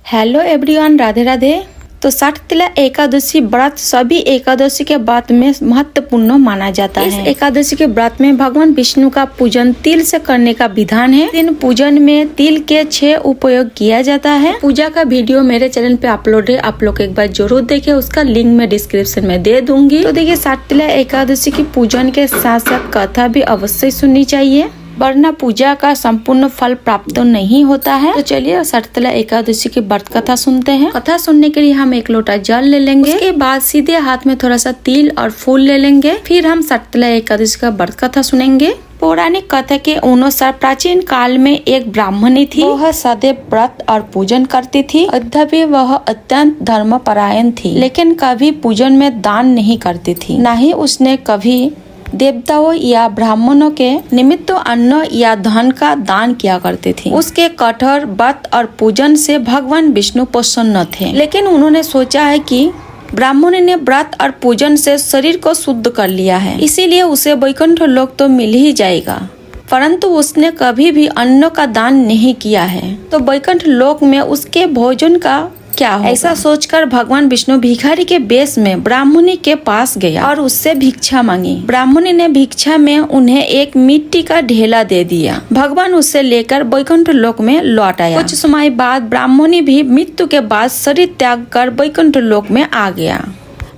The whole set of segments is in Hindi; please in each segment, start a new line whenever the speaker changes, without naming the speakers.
Hello everyone, Radhe Radhe. तो षठतिला एकादशी व्रत सभी एकादशी के व्रत में महत्वपूर्ण माना जाता है। इस एकादशी के व्रत में भगवान विष्णु का पूजन तिल से करने का विधान है। इन पूजन में तिल के 6 उपयोग किया जाता है। पूजा का वीडियो मेरे चैनल पे अपलोड है, आप लोग एक बार जरूर देखें। उसका लिंक मैं डिस्क्रिप्शन में दे दूंगी। तो देखिए, षठतिला एकादशी की पूजन के साथ साथ कथा भी अवश्य सुननी चाहिए, वरना पूजा का संपूर्ण फल प्राप्त नहीं होता है। तो चलिए षठतिला एकादशी की व्रत कथा सुनते हैं। कथा सुनने के लिए हम 1 लोटा जल ले लेंगे। उसके बाद सीधे हाथ में थोड़ा सा तिल और फूल ले लेंगे। फिर हम षठतिला एकादशी का व्रत कथा सुनेंगे। पौराणिक कथा के अनुसार प्राचीन काल में एक ब्राह्मणी थी। वह सदैव व्रत और पूजन करती थी। यद्यपि वह अत्यंत धर्मपरायण थी, लेकिन कभी पूजन में दान नहीं करती थी। न ही उसने कभी देवताओं या ब्राह्मणों के निमित्त अन्न या धन का दान किया करती थी। उसके कठोर व्रत और पूजन से भगवान विष्णु प्रसन्न थे, लेकिन उन्होंने सोचा है कि ब्राह्मणी ने व्रत और पूजन से शरीर को शुद्ध कर लिया है, इसीलिए उसे वैकुंठ लोक तो मिल ही जाएगा। परंतु उसने कभी भी अन्न का दान नहीं किया है, तो वैकुंठ लोक में उसके भोजन का क्या होगा? ऐसा सोचकर भगवान विष्णु भिखारी के वेश में ब्राह्मणी के पास गया और उससे भिक्षा मांगी। ब्राह्मणी ने भिक्षा में उन्हें एक मिट्टी का ढेला दे दिया। भगवान उसे लेकर वैकुंठ लोक में लौट आया। कुछ समय बाद ब्राह्मणी भी मृत्यु के बाद शरीर त्याग कर वैकुंठ लोक में आ गया।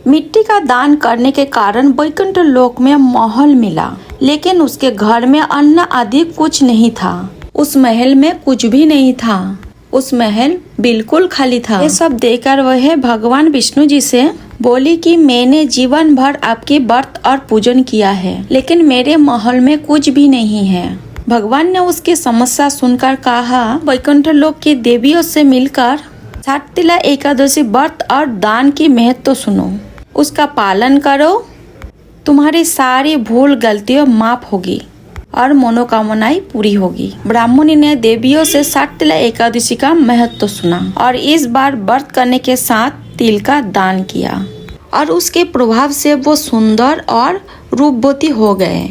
मिट्टी का दान करने के कारण वैकुंठ लोक में महल मिला, लेकिन उसके घर में अन्न आदि कुछ नहीं था। उस महल में कुछ भी नहीं था। उस महल बिल्कुल खाली था। ये सब देखकर वह भगवान विष्णु जी से बोली कि मैंने जीवन भर आपकी व्रत और पूजन किया है, लेकिन मेरे महल में कुछ भी नहीं है। भगवान ने उसकी समस्या सुनकर कहा, वैकुंठ लोक की देवियों से मिलकर षठतिला एकादशी व्रत और दान की महत्व सुनो, उसका पालन करो, तुम्हारी सारी भूल गलतियां माफ होगी और मनोकामनाएं पूरी होगी। ब्राह्मणी ने देवियों से षठतिला एकादशी का महत्व सुना और इस बार व्रत करने के साथ तिल का दान किया, और उसके प्रभाव से वो सुंदर और रूपवती हो गए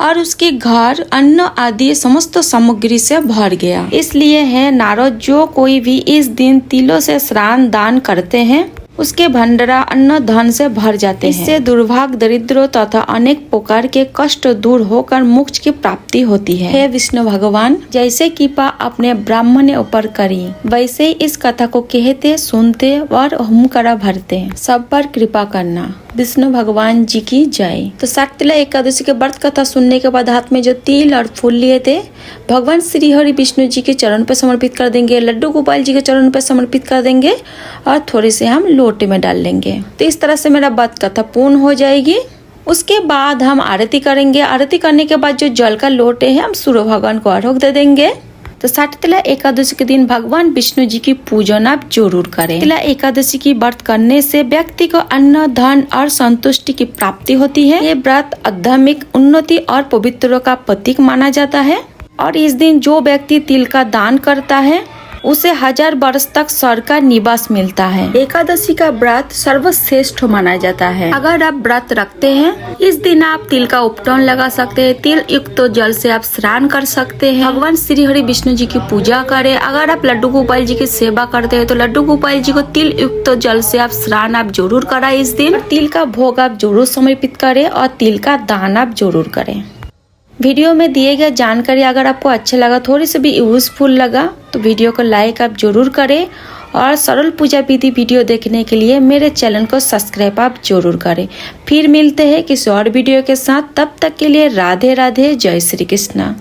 और उसके घर अन्न आदि समस्त सामग्री से भर गया। इसलिए है नारद, जो कोई भी इस दिन तिलों से स्नान दान करते हैं, उसके भंडारा अन्न धन से भर जाते हैं। इससे दुर्भाग्य, दरिद्र तथा अनेक प्रकार के कष्ट दूर होकर मोक्ष की प्राप्ति होती है। हे विष्णु भगवान, जैसे कृपा अपने ब्राह्मण ऊपर करी, वैसे इस कथा को कहते, सुनते और हुमकरा भरते सब पर कृपा करना। विष्णु भगवान जी की जय। तो षठतिला एकादशी के व्रत कथा सुनने के बाद हाथ में जो तिल और फूल लिए थे, भगवान श्री हरि विष्णु जी के चरण पर समर्पित कर देंगे। लड्डू गोपाल जी के चरण पर समर्पित कर देंगे और थोड़े से हम लोटे में डाल लेंगे। तो इस तरह से मेरा व्रत कथा पूर्ण हो जाएगी। उसके बाद हम आरती करेंगे। आरती करने के बाद जो जल का लोटे है, हम सूर्य भगवान को अर्घ्य दे देंगे। तो षठतिला एकादशी के दिन भगवान विष्णु जी की पूजन आप जरूर करें। षठतिला एकादशी की व्रत करने से व्यक्ति को अन्न, धन और संतुष्टि की प्राप्ति होती है। ये व्रत आध्यात्मिक उन्नति और पवित्रता का प्रतीक माना जाता है, और इस दिन जो व्यक्ति तिल का दान करता है, उसे 1000 वर्ष तक स्वर्ग का निवास मिलता है। एकादशी का व्रत सर्वश्रेष्ठ माना जाता है। अगर आप व्रत रखते हैं, इस दिन आप तिल का उपटन लगा सकते हैं। तिल युक्त जल से आप स्नान कर सकते हैं। भगवान श्री हरि विष्णु जी की पूजा करें। अगर आप लड्डू गोपाल जी की सेवा करते हैं, तो लड्डू गोपाल जी को तिल युक्त जल से आप स्नान आप जरूर कराएं। इस दिन तिल का भोग आप जरूर समर्पित करें और तिल का दान आप जरूर करें। वीडियो में दिए गए जानकारी अगर आपको अच्छा लगा, थोड़ी सी भी यूजफुल लगा, तो वीडियो को लाइक आप जरूर करें, और सरल पूजा विधि वीडियो देखने के लिए मेरे चैनल को सब्सक्राइब आप जरूर करें। फिर मिलते हैं किसी और वीडियो के साथ। तब तक के लिए राधे राधे, जय श्री कृष्णा।